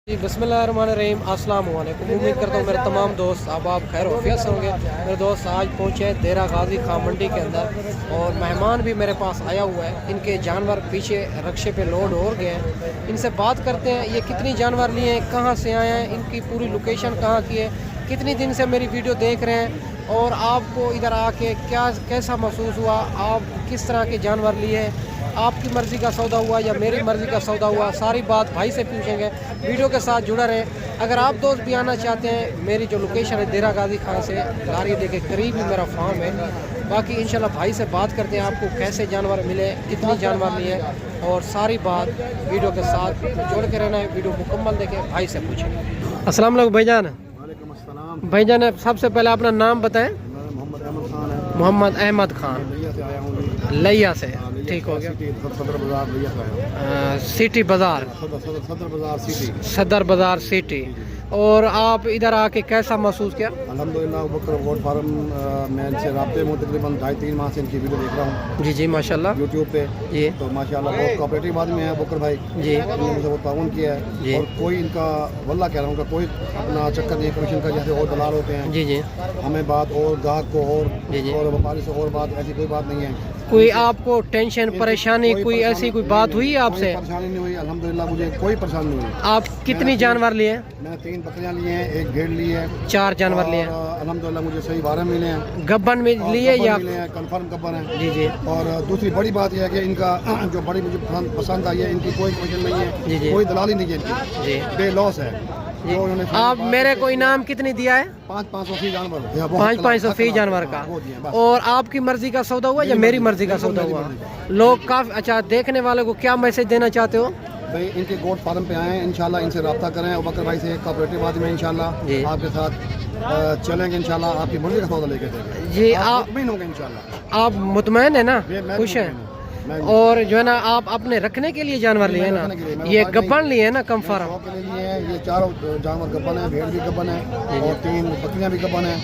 जी बिस्मिल्लाहिर्रहमानिर्रहीम अस्सलाम वालेकुम। उम्मीद करता हूँ मेरे तमाम दोस्त आप खैर वफियत से होंगे। मेरे दोस्त आज पहुँचे हैं देरा गाजी खां मंडी के अंदर और मेहमान भी मेरे पास आया हुआ है। इनके जानवर पीछे रक्शे पे लोड हो गए हैं। इनसे बात करते हैं ये कितनी जानवर लिए हैं, कहाँ से आए हैं, इनकी पूरी लोकेशन कहाँ की है, कितनी दिन से मेरी वीडियो देख रहे हैं और आपको इधर आके कैसा महसूस हुआ, आप किस तरह के जानवर लिए हैं, आपकी मर्ज़ी का सौदा हुआ या मेरी मर्ज़ी का सौदा हुआ, सारी बात भाई से पूछेंगे। वीडियो के साथ जुड़ा रहें। अगर आप दोस्त भी आना चाहते हैं, मेरी जो लोकेशन है देरा गाजी खां से लारी दे के करीब ही मेरा फार्म है। बाकी इंशाल्लाह भाई से बात करते हैं आपको कैसे जानवर मिले, कितनी जानवर लिए और सारी बात वीडियो के साथ जोड़ के रहना है। वीडियो मुकम्मल देखें, भाई से पूछें। अस्सलाम वालेकुम भाईजान। भाईजान सबसे पहले अपना नाम बताएं। मोहम्मद अहमद खान लिया से, ठीक हो गया। सिटी बाज़ार, सदर बाज़ार सिटी। और आप इधर आके कैसा महसूस किया? अल्हम्दुलिल्लाह बकर गोट फार्म मैं इनसे राब्ते में तकरीबन 2.5-3 माह से इनकी वीडियो देख रहा हूँ। जी जी माशाल्लाह यूट्यूब पे जी। तो माशाल्लाह बहुत कोऑपरेटिव आदमी है बकर भाई जी। इन्होंने मुझे बहुत ताउन किया है और कोई इनका वल्लाह कह रहा हूँ कोई अपना चक्कर नहीं कमीशन का, जैसे और दलाल होते हैं। जी जी। हमें बात और गाहक को जी। और व्यापारी से और बात, ऐसी कोई बात नहीं है। कोई आपको टेंशन परेशानी कोई ऐसी कोई बात हुई है आपसे? परेशानी नहीं हुई अल्हम्दुलिल्लाह, मुझे कोई परेशानी नहीं हुई। आप कितनी जानवर लिए? मैंने 3 बकरियाँ लिए हैं, 1 भेड़ ली है, 4 जानवर लिए। अल्हम्दुलिल्लाह मुझे सही 12 मिले हैं। गब्बन में लिए या कंफर्म गब्बन है? जी जी। और दूसरी बड़ी बात यह है कि इनका जो बड़ी मुझे पसंद आई है, इनकी कोई कमीशन नहीं है। जी जी। कोई दलाली नहीं है इनकी जी। बेलॉस है जी। आप मेरे को इनाम कितनी दिया है? 500 फी जानवर, 500 फी जानवर का। और आपकी मर्जी का सौदा हुआ या मेरी मर्जी का सौदा हुआ? लोग काफी अच्छा, देखने वाले को क्या मैसेज देना चाहते हो? भाई इनके गोट फार्म पे आए, इंशाल्लाह इनसे रब्ता करें और बकर भाई से एक कोऑपरेटिव आदमी है, इंशाल्लाह आपके साथ चलेंगे, इंशाल्लाह आपकी मर्जी का सौदा लेके देंगे जी। आप मुतमईन होंगे इंशाल्लाह। आप मुतमईन है ना, खुश हैं? और जो है ना आप अपने रखने के लिए जानवर लिए ना, ये गब्बन लिए है ना कंफर्म? ये 4 जानवर गब्बन है, भेड़ भी गब्बन है और 3 बकरियां भी गब्बन है।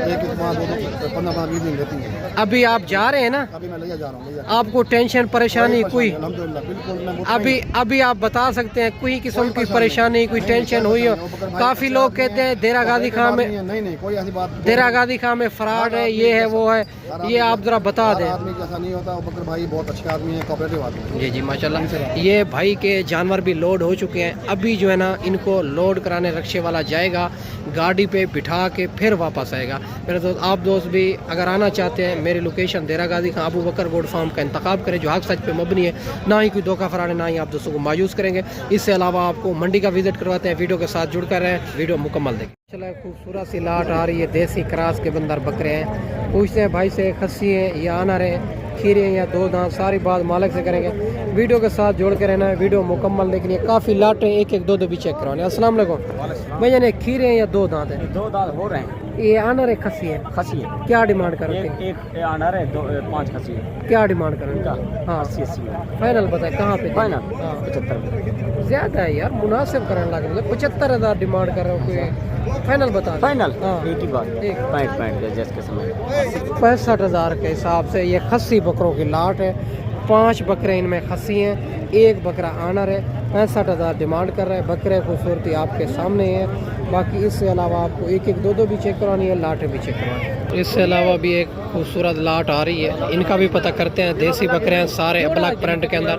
एक 15-20 दिन रहती है। अभी आप जा रहे हैं ना? अभी मैं ले जा रहा हूँ। आपको टेंशन परेशानी कोई? अल्हम्दुलिल्लाह बिल्कुल। अभी आप बता सकते हैं कोई किस्म की परेशानी, कोई टेंशन हुई हो? काफी लोग कहते हैं देरा गाजी खां में, नहीं कोई ऐसी बात, देरा गाजी खां में फ्रॉड है, ये है वो है, ये आप जरा बता दें। आदमी जैसा नहीं होता, बकर भाई बहुत अच्छे आदमी है, कोऑपरेटिव आदमी है। जी जी माशाल्लाह। ये भाई के जानवर भी लोड हो चुके हैं। अभी जो है ना इनको लोड कराने रक्शे वाला जाएगा, गाड़ी पे बिठा के फिर वापस आएगा। मेरे दोस्त आप दोस्त भी अगर आना चाहते हैं, मेरी लोकेशन देरा गाजी खां अबू बकर गोट फार्म का इंतखाब करें, जो हक सच पे मबनी है, ना ही कोई धोखा फराड है, ना ही आप दोस्तों को मायूस करेंगे। इससे अलावा आपको मंडी का विजिट करवाते हैं। वीडियो के साथ जुड़ कर रहें, वीडियो मुकम्मल देखें। चला खूबसूरत सी लाट आ रही है, देसी क्रास के बंदर बकरे हैं। पूछते हैं भाई से खस्सी है या आना रहे, खीरे या 2 दांत, सारी बात मालिक से करेंगे। वीडियो के साथ जोड़ के रहना है, वीडियो मुकम्मल देखनी है। काफ़ी लाटें 1-1, 2 भी चेक करवाने। अस्सलाम वालेकुम भैया, ने खीरे या 2 दांत है? 2 दांत हो रहे हैं। ये आनर है खस्सी है? खसी है। क्या डिमांड करोगे? एक आनर है, 5 खसी है। क्या डिमांड करोगे? हाँ 80 में फाइनल बताए कहाँ पे? फाइनल 75 में। ज्यादा है यार, मुनासिब करने लगे। मतलब 75,000 डिमांड कर रहे हो, कोई फाइनल बता? फाइनल हाँ एक ही बात, एक 65 जैसे के समय 65,000 के हिसाब से ये खस्सी बकरों की लाट है। 5 बकरे इनमें खस्सी हैं, 1 बकरा आनर है। 65,000 डिमांड कर रहे हैं। बकरे खूबसूरती आपके सामने है। बाकी इससे अलावा आपको 1-1, 2 भी चेक करवानी है, लाटें भी चेक करवानी है। इससे अलावा भी एक खूबसूरत लाट आ रही है, इनका भी पता करते हैं। देसी बकरे हैं सारे, ब्लैक प्रिंट के अंदर।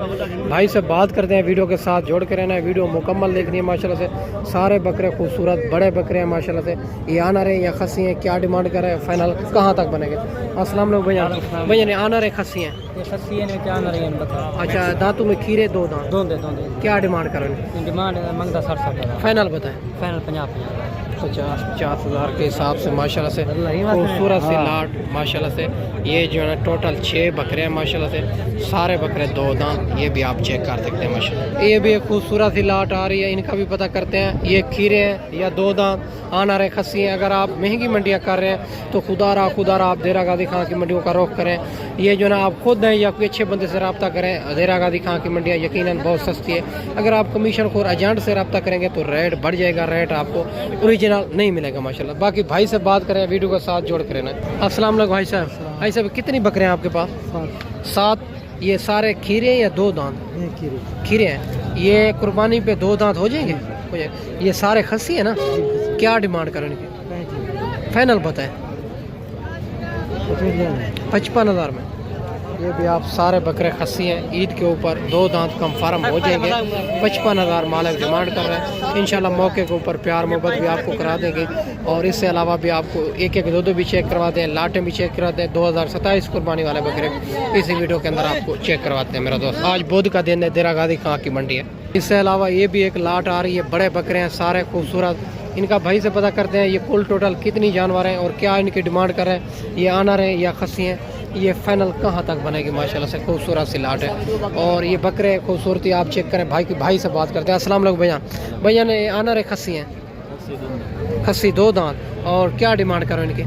भाई से बात करते हैं, वीडियो के साथ जोड़ के रहना है, वीडियो मुकम्मल देखनी है। माशाल्लाह से सारे बकरे खूबसूरत बड़े बकरे हैं माशाल्लाह से। ये आनर है या खस्सी हैं, क्या डिमांड कर रहे हैं, फाइनल कहाँ तक बनेंगे? अस्सलाम वालेकुम भैया। भैया ने आनर है खस्सी हैं? अच्छा, दांतों में खीरे 2 दांत। क्या डिमांड कर रहे हैं? डिमांड मंगता 60-60। फाइनल बताएं। फाइनल 50-50। 50,000 के हिसाब से माशाल्लाह से खूबसूरत सी लाट माशाल्लाह से। ये जो है टोटल 6 बकरे हैं माशाल्लाह से, सारे बकरे 2 दांत। ये भी आप चेक कर सकते हैं माशाल्लाह। ये भी एक खूबसूरत सी लाट आ रही है, इनका भी पता करते हैं। ये खीरे हैं या 2 दांत, आना रहे खस्सी हैं। अगर आप महंगी मंडियाँ कर रहे हैं तो खुदारा आप देरा गाजी खां की मंडियों का रुख करें। ये जो ना आप खुद हैं या कोई अच्छे बंदे से रब्ता करें। देरा गाजी खां की मंडियाँ यकीनन बहुत सस्ती है। अगर आप कमीशन खोर एजेंट से रब्ता करेंगे तो रेट बढ़ जाएगा, रेट आपको ओरिजिनल नहीं मिलेगा माशाल्लाह। बाकी भाई से बात करें, वीडियो के साथ जोड़ कर रहना। अस्सलाम वालेकुम भाई साहब। भाई साहब कितनी बकरे हैं आपके पास? 7। ये सारे खीरे या 2 दांत? खीरे हैं। ये कुर्बानी पे 2 दांत हो जाएंगे? हो जाएगा। ये सारे खस्सी है ना, क्या डिमांड करें इनकी? फाइनल बताएं। 55,000 में। ये भी आप सारे बकरे खस्सी हैं, ईद के ऊपर 2 दांत कंफर्म हो जाएंगे। 55,000 मालिक डिमांड कर रहे हैं। इंशाल्लाह मौके के ऊपर प्यार मोहब्बत भी आपको करा देंगे, और इससे अलावा भी आपको एक एक दो भी चेक करवाते हैं, लाटें भी चेक करवाते हैं। 2027 कुर्बानी वाले बकरे इसी वीडियो के अंदर आपको चेक करवाते हैं मेरा दोस्त। आज बुध का दिन है, देरा गाजी खां की मंडी है। इससे अलावा ये भी एक लाट आ रही है, बड़े बकरे हैं सारे खूबसूरत। इनका भाई से पता करते हैं ये कुल टोटल कितनी जानवर हैं और क्या इनकी डिमांड कर रहे हैं। ये आनर हैं या खस्सी हैं, ये फाइनल कहाँ तक बनेगी? माशाल्लाह से खूबसूरत सी लाट है। और ये बकरे खूबसूरती आप चेक करें। भाई से बात करते हैं। अस्सलाम वालेकुम भैया ने आनर है खस्सी हैं? खस्सी 2 दांत। और क्या डिमांड करो इनकी?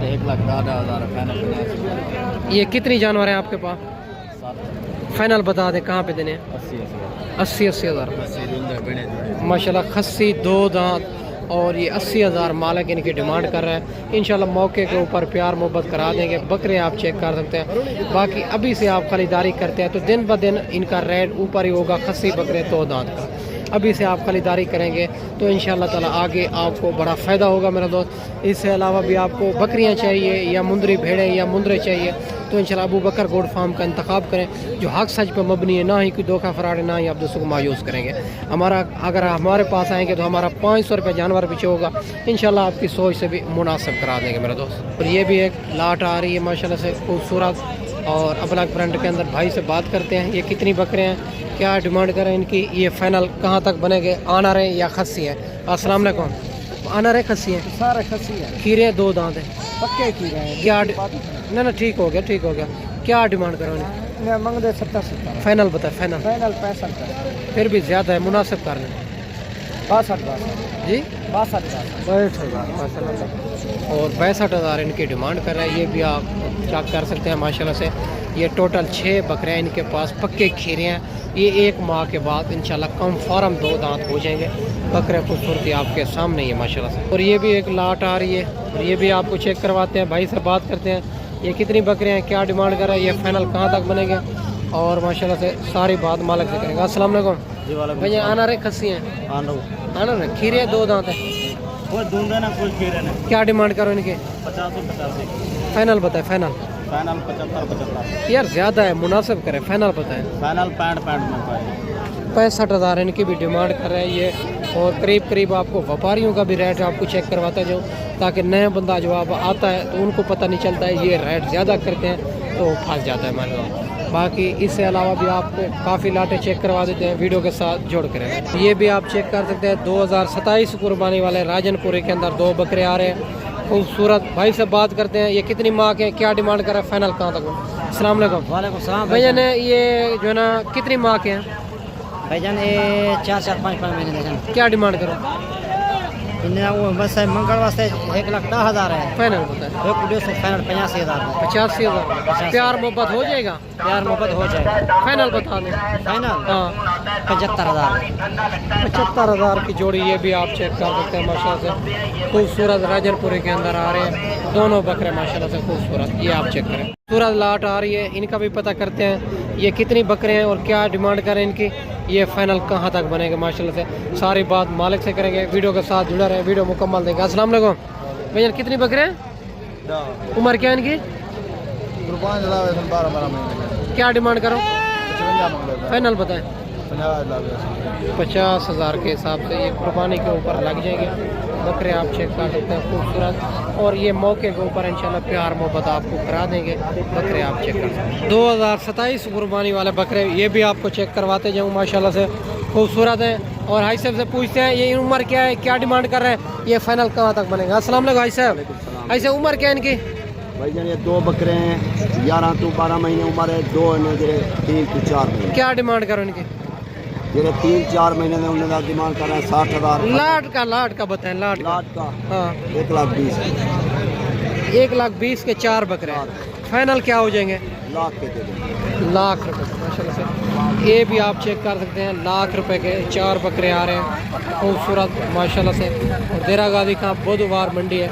1,10,000 ये कितनी जानवर हैं आपके पास? फाइनल बता दें कहाँ पे देने? 80,000 माशाल्लाह। खस्सी 2 दांत और ये 80,000 मालिक इनकी डिमांड कर रहा है। इंशाल्लाह मौके के ऊपर प्यार मोहब्बत करा देंगे। बकरे आप चेक कर सकते हैं। बाकी अभी से आप खरीदारी करते हैं तो दिन ब दिन इनका रेट ऊपर ही होगा। खस्सी बकरे 2 दांत का अभी से आप खरीदारी करेंगे तो इंशाल्लाह ताला आगे आपको बड़ा फ़ायदा होगा मेरा दोस्त। इससे अलावा भी आपको बकरियां चाहिए या मुंदरी भेड़ें या मुंदरे चाहिए तो इंशाल्लाह अबू बकर गोड फार्म का इंतखाब करें, जो हक सच पर मबनी है, ना ही कोई धोखा फराड है, ना ही आप दूसरों को मायूस करेंगे। अगर हमारे पास आएंगे तो हमारा 500 रुपये जानवर पीछे होगा। इंशाल्लाह आपकी सोच से भी मुनासिब करा देंगे मेरा दोस्त। और ये भी एक लाट आ रही है माशाल्लाह से खूबसूरत, और अबलग ब्रांड के अंदर भाई से बात करते हैं। ये कितनी बकरे हैं, क्या डिमांड करें इनकी, ये फाइनल कहाँ तक बनेंगे? आनर है या खस्सी है? अस्सलाम वालेकुम। आनर है खस्सी है? सारे खस्सी है, खीरे 2 दांत है, पक्के खीरे हैं। क्या ना ठीक हो गया, ठीक हो गया। क्या डिमांड करो इन्हें? मैं मंग दे 70 फाइनल बताए। फाइनल 65 का, फिर भी ज़्यादा है, मुनासिब कर लें 62 जी। 62 और 62,000 इनकी डिमांड कर रहे हैं। ये भी आप चेक कर सकते हैं माशाल्लाह से। ये टोटल 6 बकरे हैं इनके पास, पक्के खीरे हैं। ये 1 माह के बाद इंशाल्लाह कंफर्म 2 दांत हो जाएंगे। बकरे खूबसूरती आपके सामने ही है माशाल्लाह से। और ये भी एक लाट आ रही है, और ये भी आपको चेक करवाते हैं। भाई से बात करते हैं ये कितनी बकरे हैं, क्या डिमांड कर रहे हैं, ये फाइनल कहाँ तक बनेंगे, और माशाल्लाह से सारी बात मालिक से करेंगे। अस्सलाम वालेकुम भैया। आना रहे खस्सी हैं? आना रहे खीरे 2 दांत है, कोई दूंगा ना, कोई खीरे ना। क्या डिमांड करो इनके? 85 फाइनल बताए। फाइनल 75 यार ज़्यादा है, मुनासिब करें। फाइनल बताएं। फाइनल 65 में पाए। 65,000 इनकी भी डिमांड कर रहे हैं ये। और करीब करीब आपको व्यापारियों का भी रेट आपको चेक करवाता जाऊँ, ताकि नया बंदा जो आप आता है तो उनको पता नहीं चलता है ये रेट ज़्यादा करते हैं तो फंस जाता है मान लो। बाकी इससे अलावा भी आपको काफ़ी लाटें चेक करवा देते हैं वीडियो के साथ जोड़ कर। ये भी आप चेक कर सकते हैं। 2027 कुर्बानी वाले राजनपुरे के अंदर 2 बकरे आ रहे हैं खूबसूरत। भाई से बात करते हैं ये कितनी माह के, क्या डिमांड कर रहे हैं, फाइनल कहाँ तक? अस्सलाम वालेकुम। वालेकुम सलाम भैया ने ये जो है ना कितनी माह के हैं? भाईजान ये 4-5 महीने देखें। क्या डिमांड करो? वो बस मंगल वास्ते 1,10,000 है। फाइनल बताए। फाइनल 85,000 85,000 प्यार मोहब्बत हो जाएगा? प्यार मोहब्बत हो जाएगा। फाइनल बता दें। फाइनल हाँ 75,000 75,000 की जोड़ी। ये भी आप चेक कर सकते हैं माशाल्लाह से खूबसूरत। राजनपुरे के अंदर आ रहे हैं दोनों बकरे माशाल्लाह से खूबसूरत। ये आप चेक करें। खूबसूरत लाट आ रही है, इनका भी पता करते हैं ये कितनी बकरे हैं और क्या डिमांड करें इनकी, ये फाइनल कहाँ तक बनेगा माशाल्लाह से। सारी बात मालिक से करेंगे। वीडियो के साथ जुड़ा रहे, वीडियो मुकम्मल देंगे। अस्सलाम वालेकुम भैया। कितनी बकरे हैं, उम्र क्या है इनकी? 12 महीने। क्या डिमांड करो? 55 फाइनल बताएं। 50,000 50,000 के हिसाब से ये कुर्बानी के ऊपर लग जाएंगे बकरे। आप चेक कर सकते हैं खूबसूरत, और ये मौके के ऊपर इंशाल्लाह प्यार मोहब्बत आपको करा देंगे। बकरे आप चेक कर सकते हैं। 2027 कुर्बानी वाले बकरे ये भी आपको चेक करवाते जाऊँ माशाल्लाह से खूबसूरत हैं। और भाई साहब से पूछते हैं ये उम्र क्या है, क्या डिमांड कर रहे हैं, ये फाइनल कहाँ तक बनेगा? अस्सलाम वालेकुम भाई साहब। ऐसे उम्र क्या है इनकी? भाईजान ये 2 बकरे हैं, 11 to 12 महीने उम्र है। 2 ने 3 to 4 महीने। क्या डिमांड करो इनकी? जेरे 3-4 महीने में उन्होंने डिमांड कर रहा है 60,000। लाट का बताएं। लाट का हाँ 1,20,000 1,20,000 के 4 बकरे। फाइनल क्या हो जाएंगे? लाख के दे दें। लाख रुपए माशाल्लाह से। ये भी आप चेक कर सकते हैं, लाख रुपए के 4 बकरे आ रहे हैं खूबसूरत माशाल्लाह से। और देरा गाजी का बुधवार मंडी है,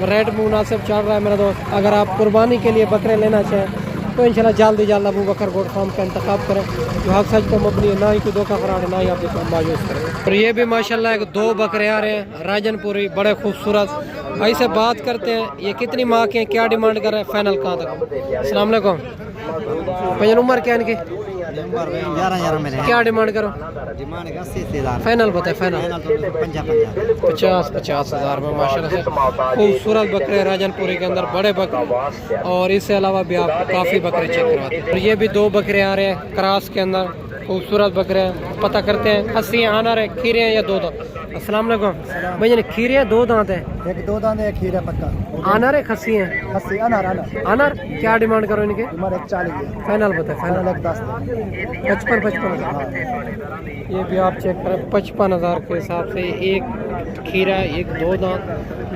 रेट मुनासिब चल रहा है मेरा दोस्त। अगर आप कुर्बानी के लिए बकरे लेना चाहें तो इंशाल्लाह जल्द जल्द अबू बकर गोट फार्म का इंतखाब करें जो हक सच पर मबनी है, ना ही कोई धोखा फराड, ना ही आप इसको मायूस करें। और ये भी माशाल्लाह एक 2 बकरे आ रहे हैं राजनपुरी, बड़े खूबसूरत। भाई से बात करते हैं, ये कितनी माह के हैं, क्या डिमांड कर रहे हैं, फाइनल कहाँ तक? अस्सलाम वालेकुम भैया, उम्र क्या है इनकी? 11,000 में क्या डिमांड करो? डिमांड 80,000 फाइनल बताए, फाइनल 50 हज़ार में माशाल्लाह से खूबसूरत बकरे राजनपुरी के अंदर, बड़े बकरे। और इसके अलावा भी आप काफ़ी बकरे चेक करवाते हैं। और ये भी 2 बकरे आ रहे हैं क्रॉस के अंदर, खूबसूरत बकरे हैं। पता करते हैं खस्सी आना रहे, खीरे हैं या 2 दांत? अस्सलाम वालेकुम भैया, ने खीरे हैं 2 दांत हैं? एक 2 दांत एक खीरा पक्का आनर है, खस्सी हैं? खस्सी अनार अनार आनर। क्या डिमांड करो इनके? डिमांड 140 फाइनल बताए, फाइनल 10 55 हज़ार। ये भी आप चेक करें 55 हज़ार के हिसाब से, एक खीरा, एक 2 दांत,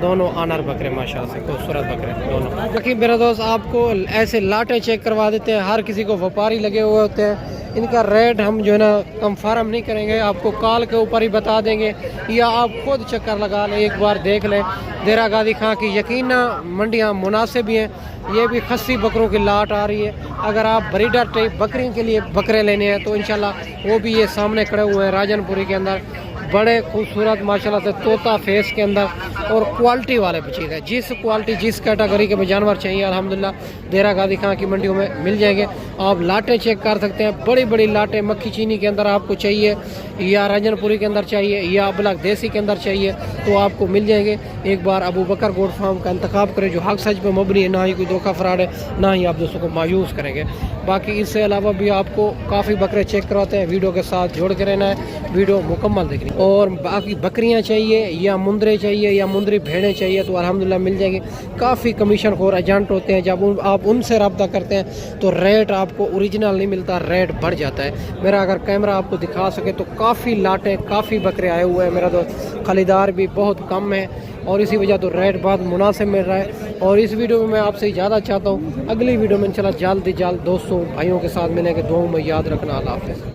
दोनों आनर बकरे माशाल्लाह से खूबसूरत बकरे दोनों। बाकी मेरा दोस्त आपको ऐसे लाटे चेक करवा देते हैं, हर किसी को व्यापारी लगे हुए होते हैं। इनका रेट हम जो है ना कंफर्म नहीं करेंगे, आपको कॉल के ऊपर ही बता देंगे, या आप खुद चक्कर लगा लें, एक बार देख लें। देरा गाजी खां की यकीन मंडियाँ मुनासिब ही हैं। ये भी खस्सी बकरों की लाट आ रही है। अगर आप ब्रीडर टाइप बकरी के लिए बकरे लेने हैं तो इंशाल्लाह वो भी ये सामने खड़े हुए हैं राजनपुरी के अंदर, बड़े खूबसूरत माशाल्लाह से तोता फेस के अंदर, और क्वालिटी वाले चीज़ है। जिस क्वालिटी जिस कैटेगरी के जानवर चाहिए अल्हम्दुलिल्लाह देरा गाजी खां की मंडियों में मिल जाएंगे। आप लाटें चेक कर सकते हैं, बड़ी बड़ी लाटें मक्खी चीनी के अंदर आपको चाहिए, या राजनपुरी के अंदर चाहिए, या अबलग देसी के अंदर चाहिए, तो आपको मिल जाएंगे। एक बार अबू बकर गोट फार्म का इंतखाब करें जो हक सच पे मबनी है, ना ही कोई धोखा फराड है, ना ही आप दोस्तों को मायूस करेंगे। बाकी इससे अलावा भी आपको काफ़ी बकरे चेक करवाते हैं, वीडियो के साथ जोड़ के रहना है, वीडियो मुकम्मल देखनी। और बाकी बकरियां चाहिए या मुंदरे चाहिए या मुंदरी भेड़ें चाहिए तो अल्हम्दुलिल्लाह मिल जाएंगी। काफ़ी कमीशन खोर एजेंट होते हैं, जब आप उनसे रब्ता करते हैं तो रेट आपको ओरिजिनल नहीं मिलता, रेट बढ़ जाता है। मेरा अगर कैमरा आपको दिखा सके तो काफ़ी लाटें, काफ़ी बकरे आए हुए हैं मेरा दोस्त, खरीदार भी बहुत कम है, और इसी वजह तो रेट बहुत मुनासिब मिल रहा है। और इस वीडियो में मैं आपसे ज़्यादा चाहता हूँ, अगली वीडियो में इंशाल्लाह जल्द ही जल्द दोस्तों भाइयों के साथ मिलेंगे। दुआओं में याद रखना। अल्लाह हाफ़िज़।